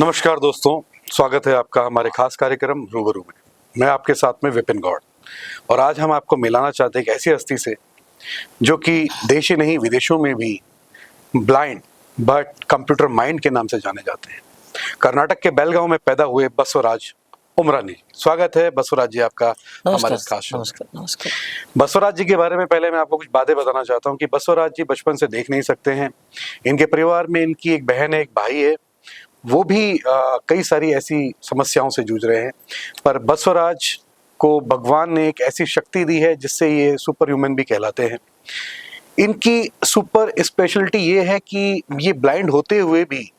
नमस्कार दोस्तों, स्वागत है आपका हमारे खास कार्यक्रम रूबरू में। मैं आपके साथ में विपिन गौड़ और आज हम आपको मिलाना चाहते हैं एक ऐसी हस्ती से जो कि देश ही नहीं विदेशों में भी ब्लाइंड बट कंप्यूटर माइंड के नाम से जाने जाते हैं। कर्नाटक के बेलगांव में पैदा हुए बसवराज उमरानी। स्वागत है बसवराज जी आपका हमारे इस खास शो में। नमस्कार। बसवराज जी के बारे में पहले मैं आपको कुछ बातें बताना चाहता हूँ कि बसवराज जी बचपन से देख नहीं सकते हैं। इनके परिवार में इनकी एक बहन है, एक भाई है, वो भी कई सारी ऐसी समस्याओं से जूझ रहे हैं, पर बसवराज को भगवान ने एक ऐसी शक्ति दी है जिससे ये सुपर ह्यूमन भी कहलाते हैं। इनकी सुपर स्पेशलिटी ये है कि ये ब्लाइंड होते हुए भी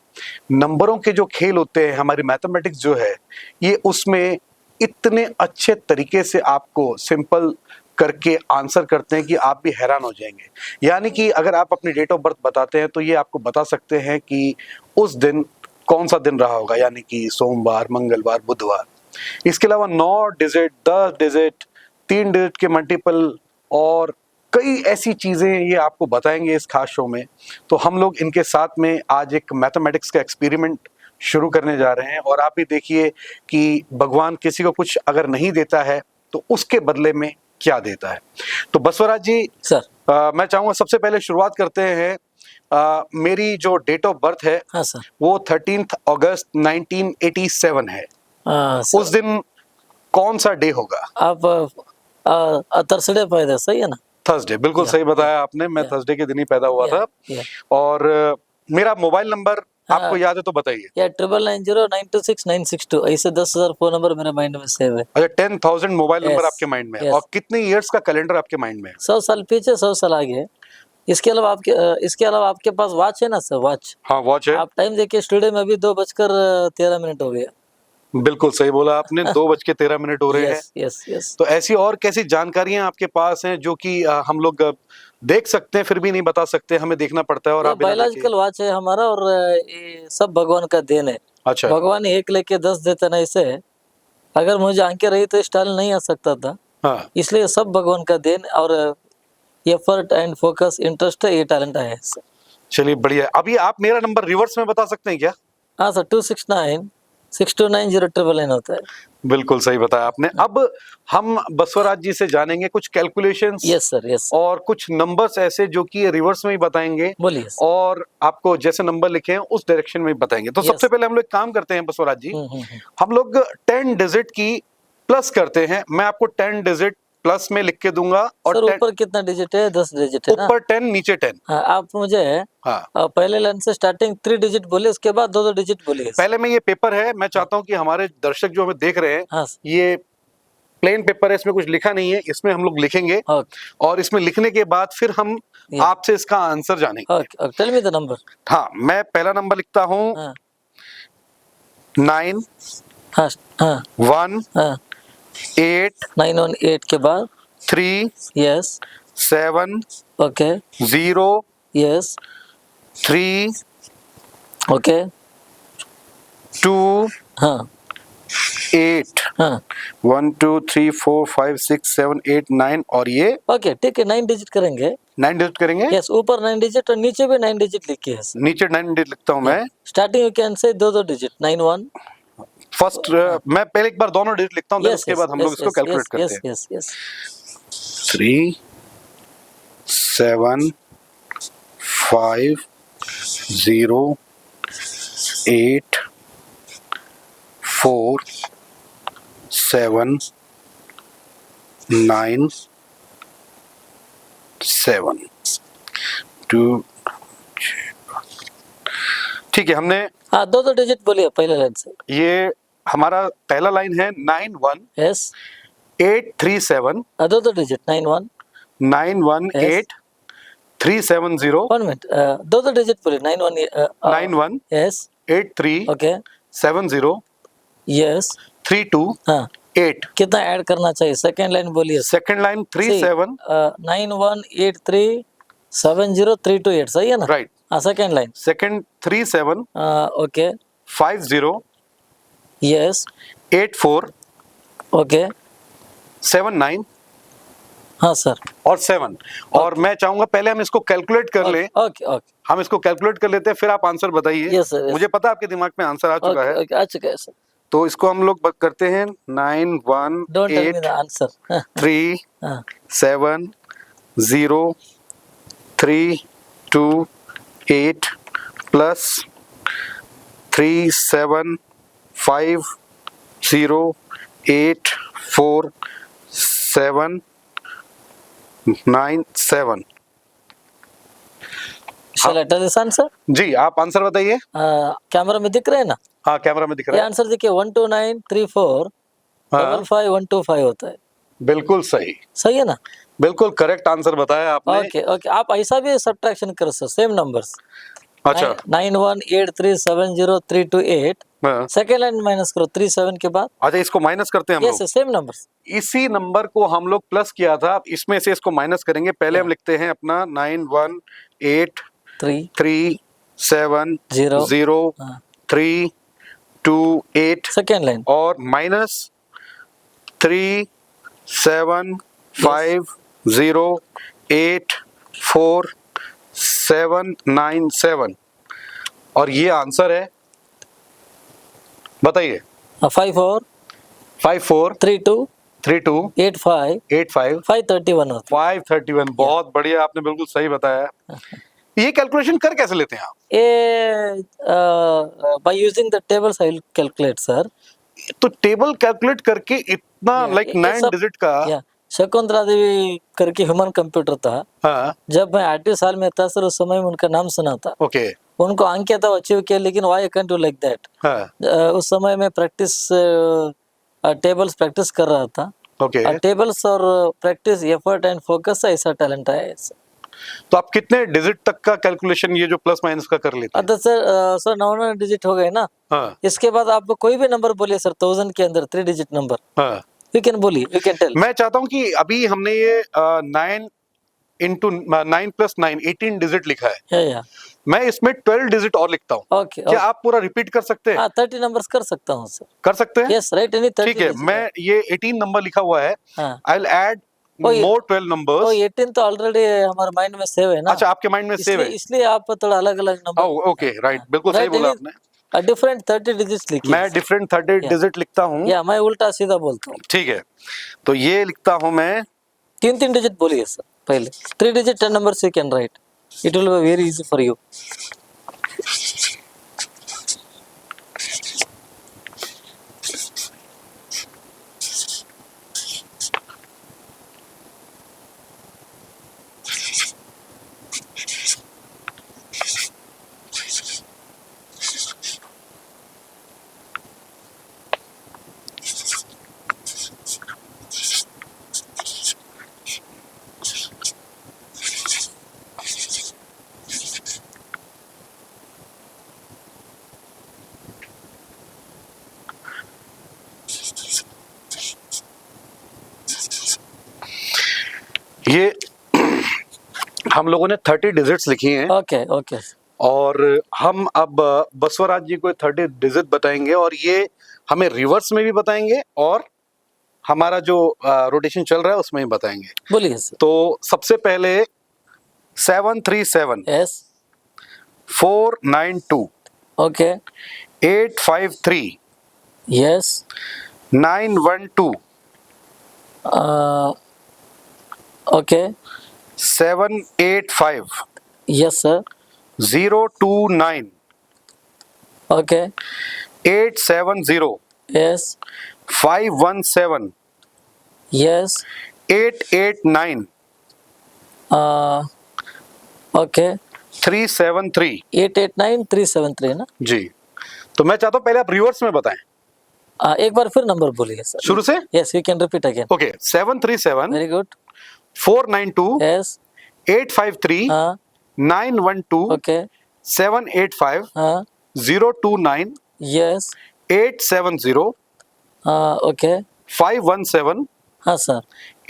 नंबरों के जो खेल होते हैं, हमारी मैथमेटिक्स जो है, ये उसमें इतने अच्छे तरीके से आपको सिंपल करके आंसर करते हैं कि आप भी हैरान हो जाएंगे। यानी कि अगर आप अपनी डेट ऑफ बर्थ बताते हैं तो ये आपको बता सकते हैं कि उस दिन कौन सा दिन रहा होगा, यानी कि सोमवार, मंगलवार, बुधवार। इसके अलावा 9 डिजिट, 10 डिजिट, 3 डिजिट के मल्टीपल और कई ऐसी चीजें ये आपको बताएंगे इस खास शो में। तो हम लोग इनके साथ में आज एक मैथमेटिक्स का एक्सपेरिमेंट शुरू करने जा रहे हैं और आप भी देखिए कि भगवान किसी को कुछ अगर नहीं देता है तो उसके बदले में क्या देता है। तो बसवराज जी सर, मैं चाहूंगा सबसे पहले शुरुआत करते हैं। मेरी जो डेट ऑफ बर्थ है हाँ सर। वो 13 अगस्त 1987 है। सर, उस दिन कौन सा डे होगा? आप थर्सडे पैदा, सही है ना? थर्सडे, बिल्कुल सही बताया आपने। मैं थर्सडे के दिन ही पैदा हुआ था। और मेरा मोबाइल नंबर आपको याद है तो बताइए। या 9909269662 ऐसे 10,000 फोन नंबर मेरे माइंड में सेव है। अच्छा, 10,000 मोबाइल नंबर आपके माइंड में है। और कितने इयर्स का कैलेंडर आपके माइंड में है? 100 साल पीछे, 100 साल आगे। इसके अलावा आपके पास वॉच है ना सर? वॉच? हाँ, वॉच है। आप टाइम देखिए, स्टूडियो में अभी 2:13 हो गया। बिल्कुल सही बोला आपने, 2:13 हो रहे हैं। यस। तो ऐसी और कैसी जानकारियां आपके पास हैं जो कि हम लोग देख सकते हैं फिर भी नहीं बता सकते, हमें देखना पड़ता है और आप बिना देखे? बायोलॉजिकल वॉच है हमारा और ये सब भगवान का देन है। अच्छा। भगवान एक लेके 10 देते ना, इसे अगर मुझे आंखें रही तो स्टाइल नहीं आ सकता था। हाँ, इसलिए सब भगवान का देन और एफर्ट एंड फोकस, इंटरेस्ट है, ये टैलेंट है। चलिए बढ़िया। अभी आप मेरा नंबर रिवर्स में बता सकते हैं क्या? हाँ सर, 269-629-0999 होता है। बिल्कुल सही बताया आपने। अब हम बसवराज जी से जानेंगे कुछ कैलकुलेशंस। Yes sir. और कुछ नंबर्स ऐसे जो कि रिवर्स में ही बताएंगे। बोलिए। और आपको जैसे नंबर लिखे हैं उस डायरेक्शन में ही बताएंगे। तो सबसे पहले हम लोग एक काम करते हैं बसवराज जी, हम लोग 10 डिजिट की प्लस करते हैं। मैं आपको 10 डिजिट प्लस में लिख के दूंगा। और सर, ऊपर कितना डिजिट है? 10 डिजिट है ना? ऊपर 10, नीचे 10। हाँ, आप मुझे पहले लाइन से स्टार्टिंग 3 डिजिट बोले, उसके बाद 2 डिजिट बोलिए। पहले में ये पेपर है, मैं चाहता हूँ कि हमारे दर्शक जो हमें देख रहे हैं, ये प्लेन पेपर है, इसमें कुछ लिखा नहीं है, इसमें हम लोग लिखेंगे और इसमें लिखने के बाद फिर हम आपसे इसका आंसर जानेंगे। Tell me the number. हाँ, मैं पहला नंबर लिखता हूँ 9 1 8 918 के बाद 3 यस 7 ओके 0 यस 3 ओके 2 हाँ 8 1 2 3 4 5 6 7 8 9 और ये ओके, ठीक है। 9 डिजिट करेंगे। 9 डिजिट करेंगे। यस, ऊपर 9 डिजिट और नीचे भी 9 डिजिट लिखिए। नीचे 9 डिजिट लिखता हूँ मैं। Starting you can say 2 digit 91 first. मैं पहले एक बार दोनों डिजिट लिखता हूँ, उसके बाद हम लोग इसको कैलकुलेट करते हैं। यस 3 7 5 0 8 4 7 9 7 2। ठीक है, हमने 2 डिजिट बोलिए पहले लाइन से। ये हमारा पहला लाइन है 91 यस 837 2 डिजिट 91 918 370 1 मिनट 2 डिजिट बोलिए 91 यस 83 ओके 70 यस 32 हाँ 8। कितना ऐड करना चाहिए? सेकेंड लाइन बोलिए। सेकंड लाइन 37 91837032 सही है ना? राइट। हाँ, second line. Second 37 okay 50 yes 84 okay 79 हाँ सर। और 7। और मैं चाहूंगा पहले हम इसको कैलकुलेट कर लें। ओके ओके हम इसको कैलकुलेट कर लेते हैं, फिर आप आंसर बताइए। Yes, sir, yes. मुझे पता है आपके दिमाग में आंसर आ चुका ओके है। ओके आ चुका है सर। तो इसको हम लोग करते हैं 9 1 don't tell me the 8 answer. 3 हाँ 7 0 3 2 8 plus 3 7 5 0 8 4 7 9 7। Shell I tell this answer? जी, आप आंसर बताइए। कैमरा में दिख रहे हैं ना? हाँ, कैमरा में दिख ये रहा है। आंसर देखिए 1293 हाँ, 55125 होता है। बिल्कुल सही। सही है ना? बिल्कुल करेक्ट आंसर बताया आपने। ओके ओके आप ऐसा भी सब्ट्रैक्शन कर सकते सेम नंबर्स। अच्छा। 9183703228 हाँ। सेकेंड लाइन माइनस करो 37 के बाद। अच्छा, इसको माइनस करते हैं हम यस लोग। Same numbers. इसी नंबर को हम लोग प्लस किया था, अब इसमें से इसको माइनस करेंगे। पहले हम लिखते हैं अपना 9 1 8 3 3 7 0 0 3 2 8 सेकेंड लाइन और माइनस 3 7 5 0 8 4 7 9 7 और ये आंसर है। बताइए। 5 4 5 4 3 2 3 2 8 5 8 5 531 होता 531। बहुत बढ़िया, आपने बिल्कुल सही बताया। ये कैलकुलेशन कर कैसे लेते हैं आप? है। ये by using the tables I will calculate sir. तो टेबल कैलकुलेट करके इतना लाइक ये 9 सब डिजिट का। या शकुंतला देवी करके ह्यूमन कंप्यूटर था। हाँ, जब मैं 8वीं साल में था सर उस समय में उनका नाम सुना था। ओके। उनको अंक तो अचीव किया लेकिन why can do like that. हाँ, उस समय में प्रैक्टिस टेबल्स प्रैक्टिस कर रहा था। ओके। टेबल्स और प्रैक्टिस एफर्ट एंड फोकस से ऐसा टैलेंट आया है सर। तो आप कितने डिजिट तक का कैलकुलेशन ये जो प्लस माइनस का कर लेते हैं? तो सर 9 डिजिट हो गए ना। हाँ, इसके बाद आप कोई भी नंबर बोलिए सर 1000 के अंदर 3 डिजिट नंबर हाँ। यू कैन बोलिए यू कैन टेल। मैं चाहता हूँ कि अभी हमने ये 9 इंटू 9 प्लस 9 18 डिजिट लिखा है। या मैं इसमें 12 डिजिट और लिखता हूँ। ओके क्या आप पूरा रिपीट कर सकते हैं? हाँ 30 नंबर्स कर सकता हूँ सर। कर सकते हैं? यस राइट एनी 30 ठीक है, मैं ये 18 नंबर लिखा हुआ है। हाँ आई विल ऐड ये- मोर 12 तो नंबर्स। 18 तो ऑलरेडी हमारे माइंड में सेव है ना। अच्छा, आपके माइंड में सेव इसलिए है। इसलिए आप थोड़ा अलग अलग नंबर ओके, राइट, बिल्कुल सही बोला आपने। डिफरेंट 30 डिजिट्स लिखिए। मैं डिफरेंट 30 डिजिट लिखता हूँ। या मैं उल्टा सीधा बोलता हूँ। ठीक है, तो ये लिखता हूँ मैं। 3 डिजिट बोलिए सर पहले 3 digit 10 numbers you can write it will be very easy for you. ये हम लोगों ने 30 डिजिट्स लिखी हैं ओके ओके और हम अब बसवराज जी को 30 डिजिट बताएंगे और ये हमें रिवर्स में भी बताएंगे और हमारा जो रोटेशन चल रहा है उसमें भी बताएंगे। बोलिए सर। तो सबसे पहले 737 yes 492 okay 853 yes 912 okay 785 yes sir 029 okay 870 yes 517 yes 889 okay 373। 889 373 ना। जी, तो मैं चाहता हूँ पहले आप रिवर्स में बताएं। एक बार फिर नंबर बोलिए सर शुरू से। Yes you can repeat again. Okay, 737 very good 492 yes 853 हाँ 912 ओके 785 हाँ 029 यस 870 ओके 517 हाँ सर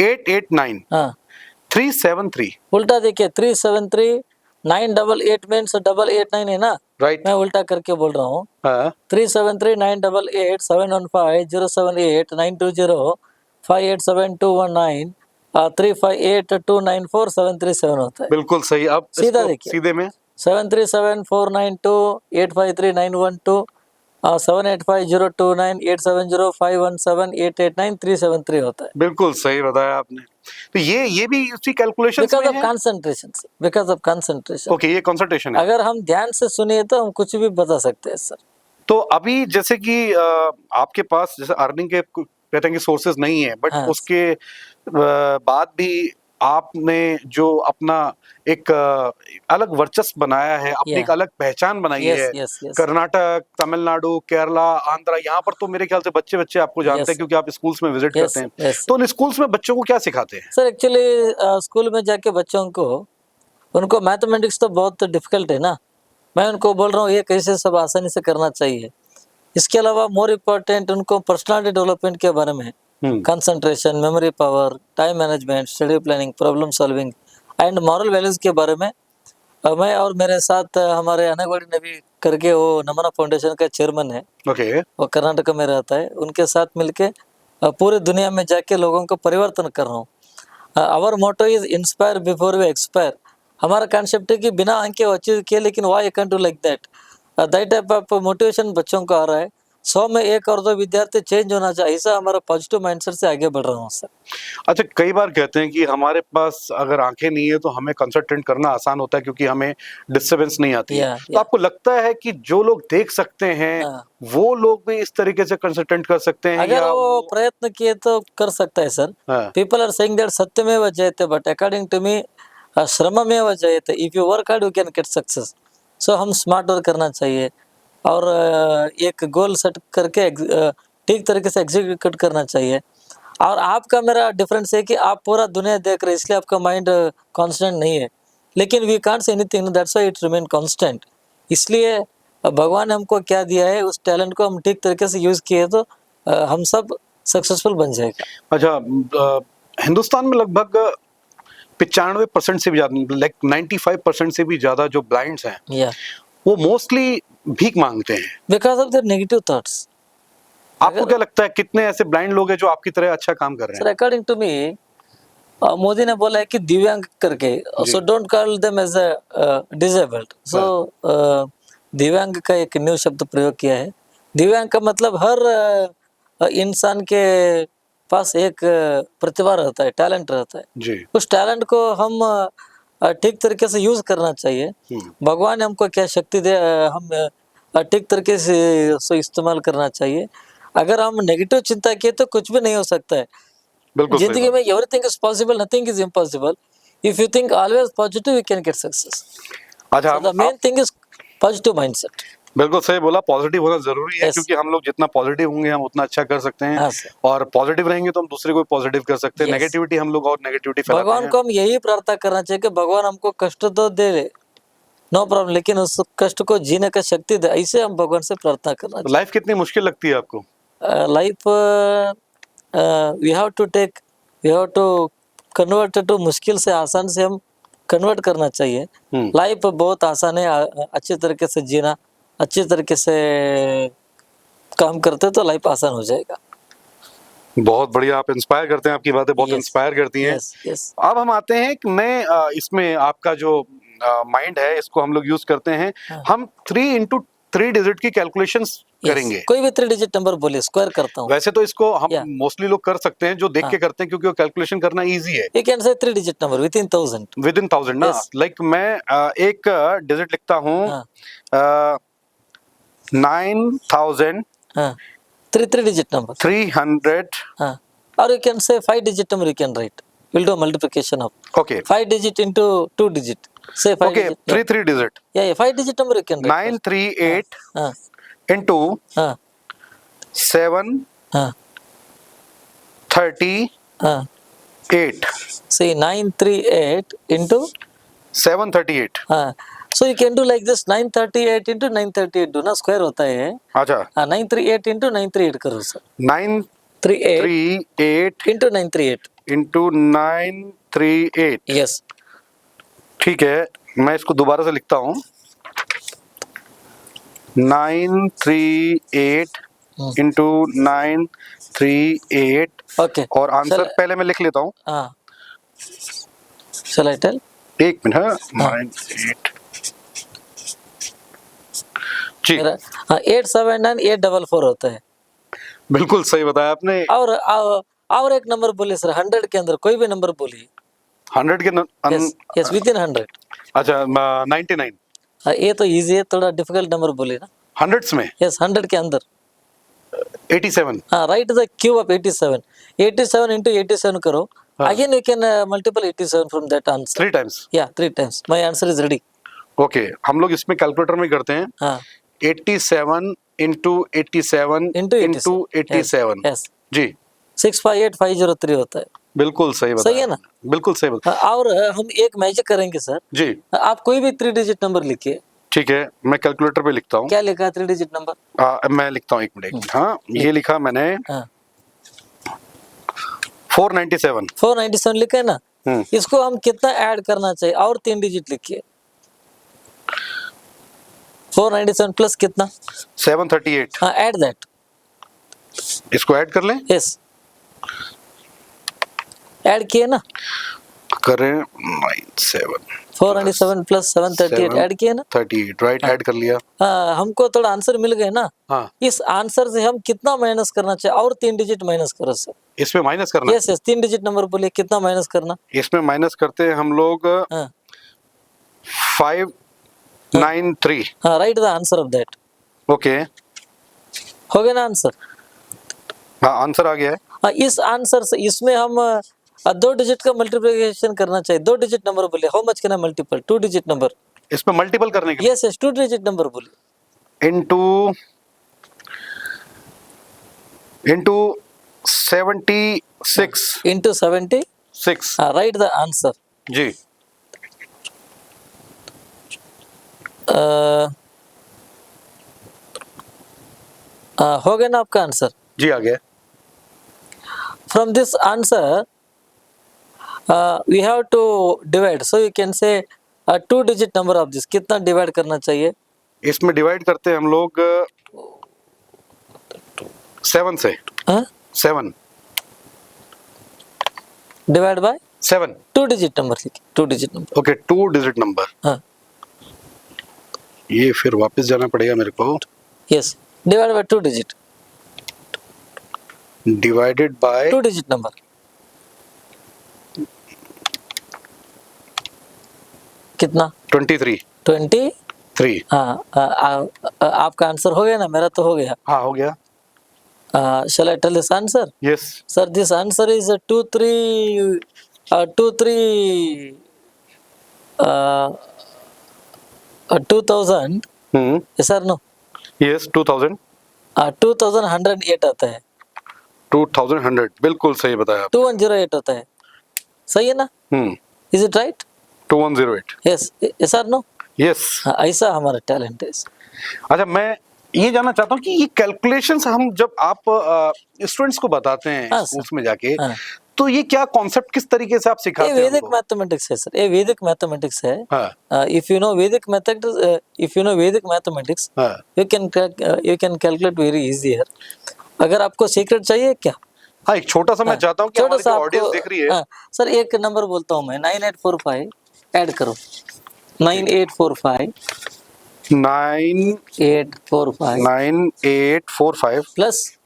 889 हाँ 373। उल्टा देखिए 373 988 मीन्स 889 है ना। राइट। मैं उल्टा करके बोल रहा हूँ हाँ 373 988 715 078 920 587 219 358294737 होता है। बिल्कुल सही। अब सीधा इसको देखिए। सीधे में 737492853912 785029870517889373 होता है। बिल्कुल सही बताया आपने। तो ये भी उसी कैलकुलेशंस बिकॉज में ऑफ है। Concentration, because of concentration. Okay, ये कंसंट्रेशन है। अगर हम ध्यान से सुनिए तो हम कुछ भी बता सकते हैं सर। तो अभी जैसे कि आपके पास जैसे अर्निंग के कहते हैं कि सोर्सेज नहीं है, बट हाँ। उसके बाद भी आपने जो अपना एक अलग वर्चस्व बनाया है, अपनी एक Yeah. अलग पहचान बनाई Yes, है। yes, yes. कर्नाटक, तमिलनाडु, केरला, आंध्रा, यहाँ पर तो मेरे ख्याल से बच्चे बच्चे आपको जानते Yes, हैं क्योंकि आप स्कूल्स में विजिट Yes, करते हैं। yes. तो उन स्कूल्स में बच्चों को क्या सिखाते हैं? सर एक्चुअली स्कूल में जाके बच्चों को, उनको मैथमेटिक्स तो बहुत डिफिकल्ट है ना, मैं उनको बोल रहा हूँ ये कैसे सब आसानी से करना चाहिए। इसके अलावा मोर इम्पोर्टेंट उनको पर्सनालिटी डेवलपमेंट के बारे में, concentration, memory power, time management, study planning, problem solving and moral values के बारे में मैं और मेरे साथ हमारे अनगवाड़ी नबी करके, वो नमना फाउंडेशन का चेयरमैन है, ओके। वो कर्नाटक में रहता है, उनके साथ मिलके पूरे दुनिया में जाके लोगों को परिवर्तन कर रहा हूँ। Our motto is inspire before we expire. हमारा कॉन्सेप्ट है कि बिना आंख के अचीव किए, लेकिन why I can do like that type of motivation बच्चों को आ रहा है। 100 में 1 और 2 विद्यार्थी चेंज होना चाहिए, ऐसा हमारा पॉजिटिव माइंडसेट से आगे बढ़ रहा हूँ सर। अच्छा, कई बार कहते हैं कि हमारे पास अगर आंखें नहीं है तो हमें कंसंट्रेट करना आसान होता है क्योंकि हमें डिस्टरबेंस नहीं आती है। तो आपको लगता है कि जो लोग देख सकते हैं वो लोग भी इस तरीके से कंसंट्रेट कर सकते हैं अगर या वो प्रयत्न किए तो कर सकता है sir. People are saying that सत्यमेव जयते, बट अकॉर्डिंग टू मी श्रममेव जयते। If you work hard you can get success. सो हम स्मार्ट वर्क करना चाहिए और एक गोल सेट करके ठीक तरीके से एग्जीक्यूट करना चाहिए। और आपका मेरा डिफरेंस है कि आप पूरा दुनिया देख रहे हैं, इसलिए आपका माइंड कांस्टेंट नहीं है, लेकिन we can't say anything, that's why it remain constant. इसलिए भगवान ने हमको क्या दिया है, उस टैलेंट को हम ठीक तरीके से यूज किए तो हम सब सक्सेसफुल बन जाएगा। अच्छा, हिंदुस्तान में लगभग 95% से भी ज्यादा, लाइक 95% से भी ज्यादा जो ब्लाइंड्स हैं वो मोस्टली भीख मांगते हैं because of their negative thoughts. आपको क्या लगता है कितने ऐसे ब्लाइंड लोग हैं जो आपकी तरह अच्छा काम कर रहे हैं? Sir according to me, Modi ने बोला है कि दिव्यांग करके, so don't call them as a disabled. सो दिव्यांग का एक न्यू शब्द प्रयोग किया है। दिव्यांग का मतलब हर इंसान के पास एक प्रतिभा रहता है, टैलेंट रहता है जी। उस टैलेंट को हम ठीक तरीके से यूज करना चाहिए। भगवान ने हमको क्या शक्ति दे, हम ठीक तरीके से उसको इस्तेमाल करना चाहिए। अगर हम नेगेटिव चिंता किए तो कुछ भी नहीं हो सकता है जिंदगी में। Everything is possible, nothing is impossible. If you think always positive, you can get success. अच्छा, the main thing is positive mindset. बिल्कुल सही बोला, पॉजिटिव होना जरूरी है क्योंकि हम लोग जितना पॉजिटिव होंगे हम उतना अच्छा कर सकते हैं। और पॉजिटिव रहेंगे तो हम दूसरे को पॉजिटिव कर सकते हैं। नेगेटिविटी हम लोग और नेगेटिविटी फैलाते हैं। भगवान को हम यही प्रार्थना करना चाहिए कि भगवान हमको कष्ट तो दे, नो प्रॉब्लम, लेकिन उस कष्ट को जीने का शक्ति दे, ऐसे हम भगवान से प्रार्थना करना चाहिए। लाइफ कितनी मुश्किल लगती है आपको? Life we have to take, we have to convert to, मुश्किल से आसान से हम कन्वर्ट करना चाहिए। लाइफ बहुत आसान है, अच्छे तरीके से जीना, अच्छे तरीके से काम करते तो लाइफ आसान हो जाएगा। बहुत बढ़िया, आप इंस्पायर करते हैं, आपकी बातें बहुत इंस्पायर करती हैं। अब हम आते हैं कि मैं इसमें आपका जो माइंड है इसको हम लोग यूज करते हैं। हम 3 into 3 डिजिट की कैलकुलेशंस करेंगे। कोई भी 3 डिजिट नंबर बोलिए, स्क्वायर करता हूँ। वैसे तो इसको हम मोस्टली लोग कर सकते हैं जो देख के करते हैं क्योंकि वो कैलकुलेशन करना इजी है। You can say 3 digit number within 1000 ना। लाइक मैं एक डिजिट लिखता हूँ 9000 3 digit number 300 or you can say 5 digit number you can write. We'll do multiplication of 5 digit into 2 digit. Say 5 digit. 3 digit. Yeah, 5 digit number you can write. 938 into 738. See 938 into 738. So you can do like this, 938 into 938 do ना, square होता है। अच्छा, 938 into 938 करो sir. 938 into 938 into 938। Yes, ठीक है, मैं इसको दोबारा से लिखता हूँ 938 into 938। ओके। और आंसर पहले मैं लिख लेता हूँ Shall I tell? एक मिनट, 9 8 जी, मेरा 879 844 होता है। बिल्कुल सही बताया आपने। और एक नंबर बोलिए सर, 100 के अंदर कोई भी नंबर बोलिए। 100 के यस विद इन 100। अच्छा, 99 ये तो इजी है, थोड़ा डिफिकल्ट नंबर बोलिए ना। हंड्रेड्स में यस 100 के अंदर। 87 हाँ, right the cube of 87। 87 into 87 करो। Again you can multiple 87 from that answer. 3 times. Yeah, 3 times. My answer is ready. Okay, हम लोग इसमें कैलकुलेटर में करते हैं। हाँ 87 into 87 into into 87 Yes. जी, 658503 होता है। बिल्कुल सही बताया। सही है ना? बिल्कुल सही बताया और हम एक मैजिक करेंगे सर। जी। आप कोई भी 3 डिजिट नंबर लिखिए। ठीक है, मैं कैलकुलेटर पे लिखता हूँ। क्या लिखा है 3 डिजिट नंबर? मैं लिखता हूँ, एक मिनट। हाँ, ये लिखा मैंने। हाँ 497। 497 लिखा है ना? इसको हम कितना ऐड करना चाहिए? और 3 डिजिट लिखिए। 497 प्लस कितना? 738। हाँ ऐड दैट। इसको ऐड कर लें? यस ऐड किए ना? करें 97 497 प्लस 738 ऐड किए ना? 38 राइट, ऐड कर लिया। हाँ हमको थोड़ा आंसर मिल गए ना। हाँ, इस आंसर से हम कितना माइनस करना चाहिए? और 3 डिजिट माइनस करो सर। इसमें माइनस करना। यस 3 डिजिट नंबर बोलिए, कितना माइनस करना? इसमें माइनस करते हैं हम लोग हाँ 593। हाँ right the answer of that. Okay, हो गया ना आंसर? हाँ आंसर आ गया है। हाँ इस आंसर से इसमें हम 2 डिजिट का मल्टीप्लिकेशन करना चाहिए। 2 डिजिट नंबर बोलिए। How much can I multiple 2 digit number? इसमें मल्टीपल करने के लिए यस 2 डिजिट नंबर बोलिए। Into 76 into 76। हाँ राइट द आंसर जी। हो गया ना आपका आंसर? जी आ गया। From this answer we have to divide, so you can say 2 digit number of this कितना डिवाइड करना चाहिए? इसमें डिवाइड करते हैं हम लोग 7 से। हाँ 7 डिवाइड बाय 7 2 डिजिट नंबर लिखिए। 2 digit number. Okay, 2 digit number. हाँ ये फिर वापस जाना पड़ेगा मेरे को। Yes divide by 2 digit. Divided by 2 digit number. कितना? 23। हाँ आपका आंसर हो गया ना? मेरा तो हो गया। हाँ हो गया। Shall I tell this answer? Yes. Sir, this answer is 2000। Yes or no? Yes 2000। 2108 आता है। 2100 बिल्कुल सही बताया। 2108 होता है। सही है ना? Is it right? 2108। Yes. Yes or no? Yes. हाँ, ऐसा हमारा टैलेंट है। अच्छा, मैं ये जानना चाहता हूँ कि ये कैलकुलेशंस हम जब आप स्टूडेंट्स को बताते हैं हाँ, स्कूल्स में जाके, हाँ। तो ये क्या कॉन्सेप्ट किस तरीके से आप ये सिखाते हैं वैदिक उनको? मैथमेटिक्स है सर। ये वैदिक मैथमेटिक्स है। हाँ इफ यू नो वैदिक मैथमेटिक्स हाँ you can calculate very easier. अगर आपको सीक्रेट चाहिए क्या? हाँ, एक छोटा सा मैं चाहता हूँ कि छोटा हमारी सा जो आपको ऑडियंस देख रही है। हाँ, सर एक नंबर बोलता हूँ मैं 9845 ऐड करो। 9845 9845 प्लस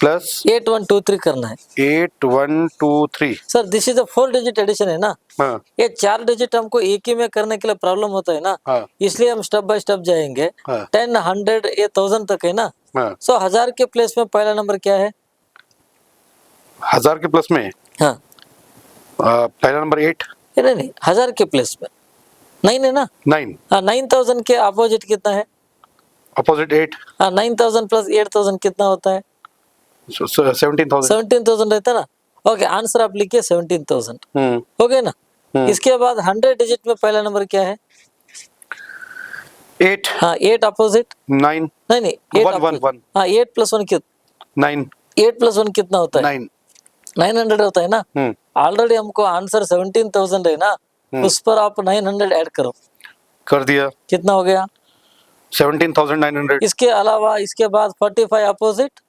प्लस 8123 करना है। 8123। Sir this is 4 digit addition है ना? हाँ ये 4 डिजिट हमको एक ही में करने के लिए प्रॉब्लम होता है ना। हाँ इसलिए हम स्टेप बाय स्टेप जाएंगे। हाँ 10 100 ये 1000 तक है ना। हाँ। सो 1000 के प्लेस में पहला नंबर क्या है? 1000 के प्लस में हाँ पहला नंबर 8। नहीं 1000 के प्लेस में 9 है ना? 9 हाँ 9000 के अपोजिट कितना है? अपोजिट 8। हाँ 9000 प्लस 8000 कितना होता है? 17,000। 17,000 रहता है ना। ओके आंसर आप लिखिए 17,000। हम्म हो गया ना? इसके बाद 100 डिजिट में पहला नंबर क्या है? 8 हाँ 8 अपोजिट 9 नहीं 8 1 1 1 हाँ 8 प्लस 1 कितना? 9 8 प्लस 1 कितना होता है? 9 900 होता है ना। ऑलरेडी हमको आंसर 17,000 है ना। उस पर आप 900 ऐड करो। कर दिया। कितना हो गया? 17,900। इसके अलावा इसके बाद 45 अपोजिट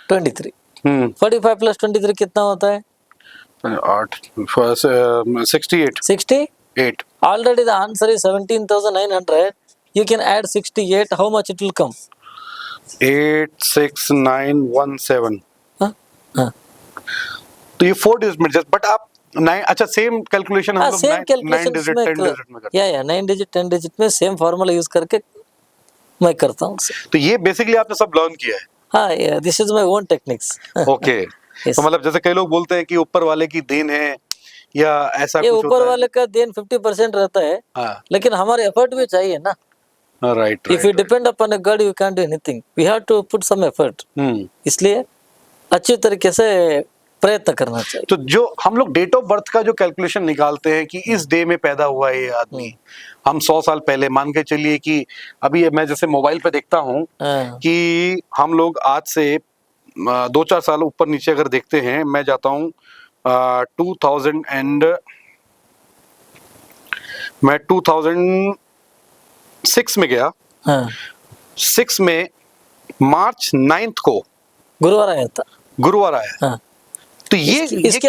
23। 45 प्लस 23 कितना होता है? 8 68 68. Already the answer is 17,900. You can add 68. How much it will come? 86917। Huh? Huh. तो ये 4 डिजिट में जस्ट, बट आप 9, अच्छा सेम कैलकुलेशन हम हाँ, लोग सेम 9 कैलकुलेशन डिजिट 10 डिजिट में करते या 9 डिजिट 10 डिजिट में सेम फॉर्मूला यूज करके मैं करता हूँ sir. हैं। तो ये बेसिकली आपने सब लर्न किया है। हाँ, this is my own techniques. Okay. Yes. तो मतलब जैसे कई लोग बोलते हैं कि ऊपर वाले की देन है या ऐसा ये कुछ ऊपर होता वाले का देन 50% रहता है, है। लेकिन हमारे एफर्ट भी चाहिए ना। हाँ, right if you depend upon a God you can do anything, we have to put some effort. इसलिए अच्छी तरीके से प्रयत्न करना चाहिए। तो जो हम लोग डेट ऑफ बर्थ का जो कैलकुलेशन निकालते हैं कि इस डे में पैदा हुआ है ये आदमी, हम 100 साल पहले मान के चलिए कि अभी मैं जैसे मोबाइल पे देखता हूँ हाँ, कि हम लोग आज से 2-4 साल ऊपर नीचे अगर देखते हैं, मैं जाता हूँ 2000 एंड मैं 2006 में गया। हाँ, 6 में मार्च 9 को गुरुवार आया था। गुरुवार आया। हाँ। तो ये इसके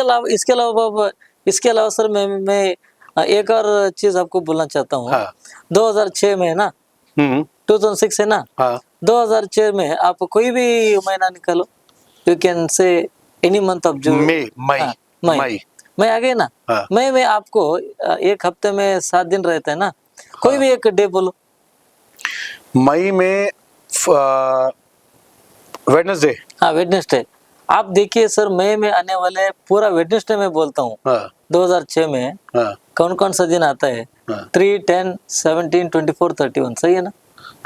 अलावा सर मैं एक और चीज आपको बोलना चाहता हूँ। हाँ। 2006 में है ना, 2006 है ना, हाँ 2006 में आप कोई भी महीना निकालो, you can say any month of June. मई मई आ गए ना। हाँ। मई में आपको एक हफ्ते में 7 दिन रहते हैं ना, कोई भी एक डे बोलो। मई में वेडनेसडे। हाँ, वेडनेसडे। आप देखिए सर, मई में आने वाले पूरा वेडनेसडे में बोलता हूँ। 2006 में कौन कौन सा दिन आता है? 3, 10, 17, 24, 31, सही है ना?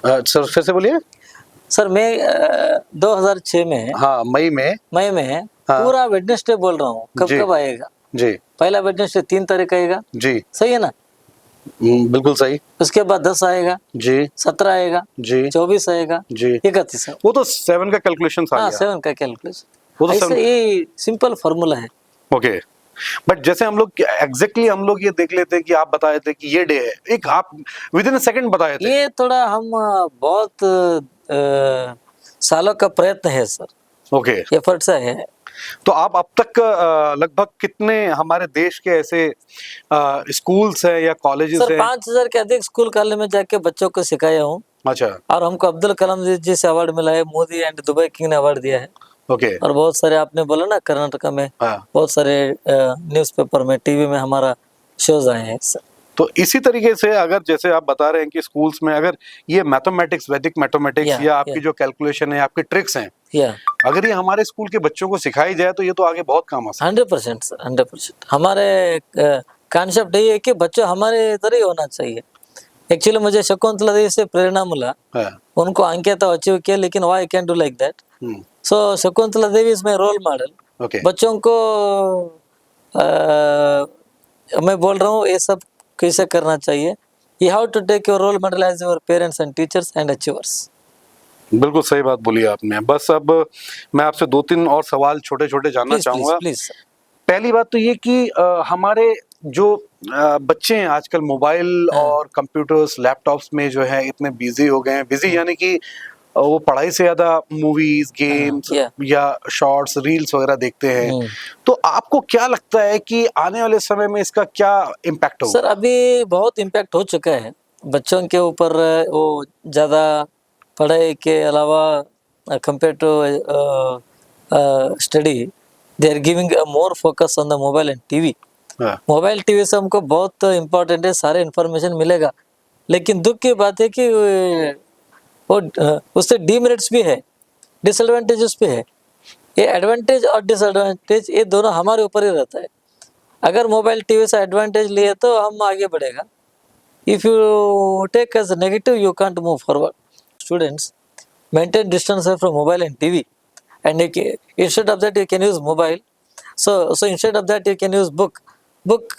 सर फिर से बोलिए। सर मैं 2006 में, हाँ मई में पूरा वेडनेसडे बोल रहा हूँ। कब आएगा जी? पहला वेडनेसडे 3 तारीख आएगा जी, सही है ना? बिल्कुल सही। उसके बाद 10 आएगा जी, 17 आएगा जी, 24 आएगा जी, 31। वो तो 7 का कैलकुलेशन आ गया। 7 का कैलकुलेशन, वो तो ऐसे ये सिंपल फॉर्मूला है। ओके। बट जैसे हम लोग एग्जैक्टली हम लोग ये देख लेते हैं कि आप बताए थे कि ये डे है, एक आप विद इन अ सेकंड बताए थे। ये थोड़ा हम बहुत सालों का प्रयत्न है सर। ओके। एफर्ट से है। तो आप अब तक लगभग कितने हमारे देश के ऐसे स्कूल्स हैं या कॉलेजेस सर हैं? 5000 के अधिक स्कूल कॉलेज में जाके बच्चों को सिखाया हूँ। अच्छा। और हमको अब्दुल कलाम जी से अवार्ड मिला है, मोदी एंड दुबई किंग ने अवार्ड दिया है। ओके। और बहुत सारे आपने बोला ना कर्नाटका में, बहुत सारे न्यूज़पेपर में, टीवी में हमारा शोज आए हैं सर। तो इसी तरीके से अगर जैसे आप बता रहे हैं कि स्कूल्स में अगर ये मैथमेटिक्स, वैदिक मैथमेटिक्स या आपकी जो कैलकुलेशन है, आपकी ट्रिक्स हैं, अगर ये हमारे स्कूल के बच्चों को सिखाई जाए तो ये तो आगे बहुत काम आ सकता है। 100% सर, 100%। हमारे कॉन्सेप्ट ये है कि बच्चों हमारे इधर ही होना चाहिए। एक्चुअली मुझे शकुंतला देवी से प्रेरणा मिला, उनको अंकित अचीव किया, लेकिन why I can do like that. So Shakuntala Devi is my role model. बच्चों को मैं बोल रहा हूँ ये सब कैसे करना चाहिए। You have to take your role model as your parents and teachers and achievers. बिल्कुल सही बात बोली आपने। बस अब मैं आपसे 2-3 और सवाल छोटे-छोटे जानना चाहूंगा। प्लीज। पहली बात तो ये कि हमारे जो बच्चे हैं आजकल मोबाइल और कंप्यूटर्स, लैपटॉप्स में जो है इतने बिजी हो गए हैं। बिजी यानी कि वो पढ़ाई से ज्यादा मूवीज, गेम्स या शॉर्ट्स, रील्स वगैरह देखते हैं। तो आपको क्या लगता है कि आने वाले समय में इसका क्या इम्पैक्ट होगा? सर अभी बहुत इम्पैक्ट हो चुका है बच्चों के ऊपर। वो ज्यादा पढ़ाई के अलावा compare to study, they are giving more focus on the mobile and TV. Mobile TV से हमको बहुत इम्पोर्टेंट है, सारे इन्फॉर्मेशन मिलेगा, लेकिन दुख की बात है कि वो उससे डीमेरिट्स भी है, डिसएडवांटेजेस भी है। ये एडवांटेज और डिसएडवांटेज ये दोनों हमारे ऊपर ही रहता है। अगर मोबाइल टीवी से एडवांटेज लिए तो हम आगे बढ़ेगा। If you take as negative you can't move forward. Students maintain distance from mobile and TV, and instead of that you can use mobile. So instead of that you can use book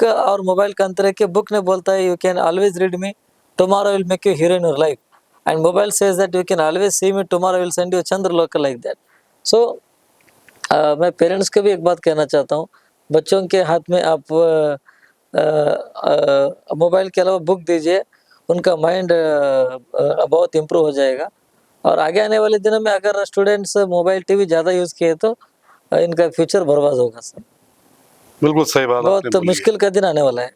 और mobile का अंतर है कि book ने बोलता है you can always read me, tomorrow will make you hero in your life, and mobile says that you can always see me, tomorrow will send you Chandraloka, like that. So मैं parents को भी एक बात कहना चाहता हूँ, बच्चों के हाथ में आप मोबाइल के अलावा बुक दीजिए, उनका माइंड बहुत इम्प्रूव हो जाएगा। और आगे आने वाले दिनों में अगर स्टूडेंट्स मोबाइल टीवी ज़्यादा यूज़ किए तो इनका फ्यूचर बर्बाद होगा सर। बिल्कुल सही बात आपने बहुत बोली है। मुश्किल का दिन आने वाला है।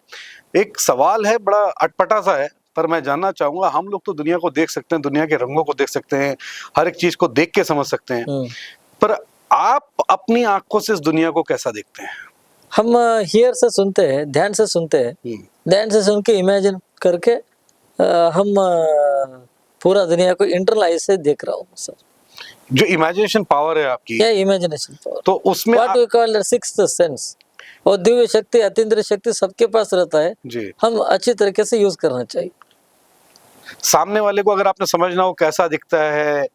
एक सवाल है, बड़ा अटपटा सा है, पर मैं जानना चाहूंगा, हम लोग तो दुनिया को देख सकते हैं, दुनिया के रंगों को देख सकते हैं, हर एक चीज को देख के समझ सकते हैं, पर आप अपनी आंखों से इस दुनिया को कैसा देखते हैं? हम हियर से सुनते हैं, ध्यान से सुनते हैं, ध्यान से सुन के इमेजिन करके हम पूरा दुनिया को इंटरनलाइज से देख रहा हूँ सर। जो इमेजिनेशन पावर है आपकी, क्या इमेजिनेशन पावर, तो उसमें what we call sixth sense, और दिव्य शक्ति, अतीन्द्रिय शक्ति सबके पास रहता है जी, हम अच्छी तरीके से यूज करना चाहिए। सामने वाले को अगर आपने समझना हो कैसा दिखता है,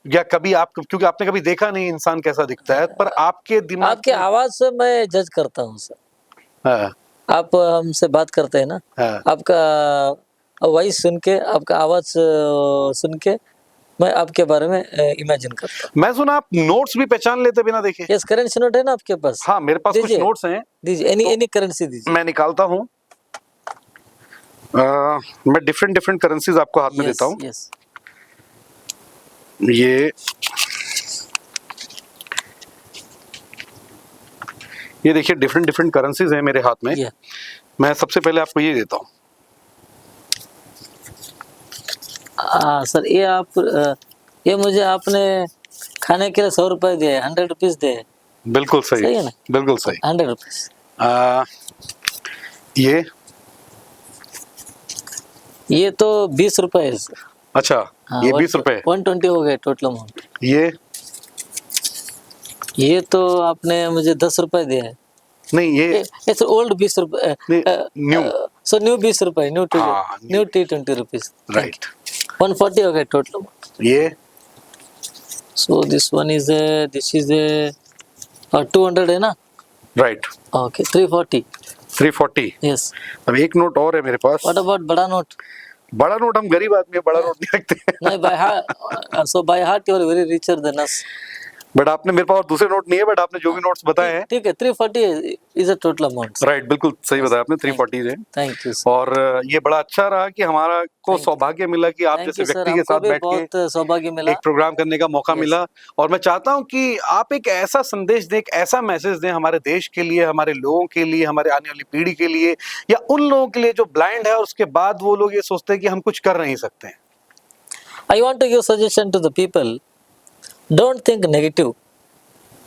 या कभी आप, क्योंकि आपने कभी देखा नहीं इंसान कैसा दिखता है, पर आपके दिमाग आपके आवाज से मैं जज करता हूँ सर। हाँ, आप हमसे बात करते हैं ना, हाँ, आपका वॉइस सुन के, आपका आवाज सुन के मैं आपके बारे में इमेजिन करता हूँ। मैं सुना आप नोट्स भी पहचान लेते बिना देखे। यस, करेंसी नोट है ना आपके पास? हाँ, मेरे पास कुछ दीजिए, नोट्स हैं, दीजिए, एनी करेंसी दीजिए। मैं निकालता हूँ। मैं डिफरेंट डिफरेंट करेंसीज आपको हाथ में देता हूँ। यस, ये देखिए, डिफरेंट डिफरेंट करेंसीज हैं मेरे हाथ में। मैं सबसे पहले आपको ये देता हूँ। सर ये मुझे आपने खाने के लिए 100 रुपए दिए, 100 रुपीज दिए। बिल्कुल सही, सही है ना? बिल्कुल सही। 100 रुपीज। ये तो 20 रुपए है सर। अच्छा, हाँ, ये 20 रुपए, 120 हो गए टोटल अमाउंट। ये तो आपने मुझे 10 रुपए दिए है। नहीं, ये सर ओल्ड 20 रुपए, न्यू, सो न्यू 20 रुपए, न्यू T20 रुपीज, राइट। 140 हो गए टोटल अमाउंट। ये so this one is this is 200 है ना? Right, okay, 340। यस। अब एक नोट और है मेरे पास। व्हाट अबाउट बड़ा नोट? बड़ा नोट, हम गरीब आदमी है, बड़ा नोट नहीं रखते। नहीं, by heart, so by heart you are very richer than us. But आपने, मेरे पास और दूसरे नोट नहीं है, बट आपने जो भी नोट्स बताए हैं, ठीक है, 340 is a total amount. Right, बिल्कुल सही बताया आपने, 340 है। Thank you. और ये बड़ा अच्छा रहा कि हमारा को सौभाग्य मिला कि आप जैसे व्यक्ति के साथ बैठ के सौभाग्य मिला, एक प्रोग्राम करने का मौका मिला। और मैं चाहता हूं कि आप एक ऐसा संदेश दें, एक ऐसा मैसेज दें हमारे देश के लिए, हमारे लोगों के लिए, हमारे आने वाली पीढ़ी के लिए, या उन लोगों के लिए जो ब्लाइंड है और उसके बाद वो लोग ये सोचते हैं कि हम कुछ कर नहीं सकते हैं। I want to give suggestion to the people. Don't think negative.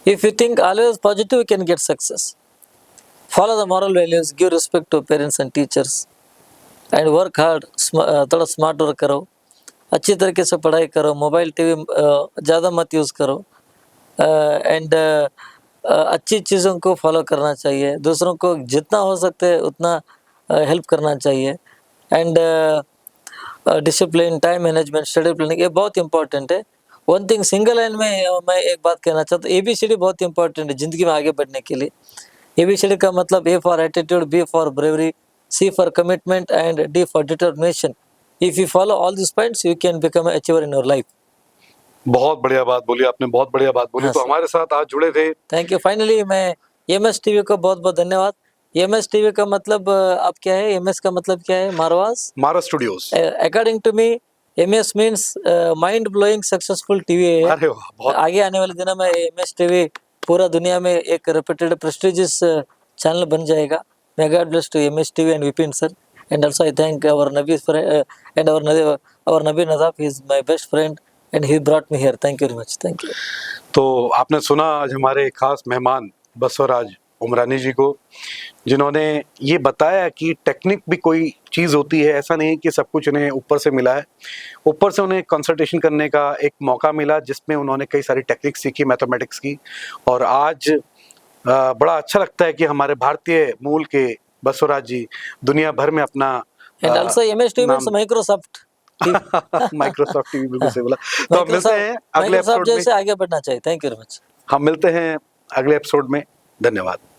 If you think always positive, you can get success. Follow the moral values, give respect to parents and teachers, and work hard. थोड़ा smart work करो, अच्छी तरीके से पढ़ाई करो, mobile TV ज़्यादा मत use करो, एंड अच्छी चीज़ों को फॉलो करना चाहिए, दूसरों को जितना हो सकते है उतना हेल्प करना चाहिए, and discipline, time management, schedule planning, ये बहुत इंपॉर्टेंट है। वन थिंग सिंगल लाइन में मैं एक बात कहना चाहता हूँ, ABCD बहुत इंपॉर्टेंट है जिंदगी में आगे बढ़ने के लिए। ABCD का मतलब A for attitude, B for bravery, C for commitment and D for determination. If you follow all this points you can become a achiever in your life. बहुत बढ़िया बात बोली आपने, बहुत बढ़िया बात बोली। हाँ, तो हमारे साथ आज जुड़े थे। Thank you. फाइनली मैं MS टीवी को बहुत बहुत धन्यवाद। MS टीवी का मतलब आप क्या है? MS का मतलब क्या है? मारस studios. According to me MS means mind blowing successful TV है। अरे वाह, बहुत आगे आने वाले दिनों में MS टीवी पूरा दुनिया में एक रेप्यूटेड प्रेस्टिजियस चैनल बन जाएगा। May God bless to MS TV and Vipin sir. And also I thank our Nabi and our Nabi Nazaf. He is my best friend and he brought me here. Thank you very much. Thank you. तो आपने सुना आज हमारे खास मेहमान बसवराज उमरानी जी को, जिन्होंने ये बताया कि टेक्निक भी कोई चीज़ होती है, ऐसा नहीं कि सब कुछ उन्हें ऊपर से मिला है। ऊपर से उन्हें कंसल्टेशन करने का एक मौका मिला जिसमें उन्होंने कई सारी टेक्निक सीखी मैथमेटिक्स की, और आज बड़ा अच्छा लगता है कि हमारे भारतीय मूल के बसवराज जी दुनिया भर में अपना And also MS TV means Microsoft. Microsoft TV, बिल्कुल सही बोला। तो हम मिलते हैं अगले एपिसोड में। जैसे आगे बढ़ना चाहिए। Thank you very much. हम मिलते हैं अगले एपिसोड में। धन्यवाद।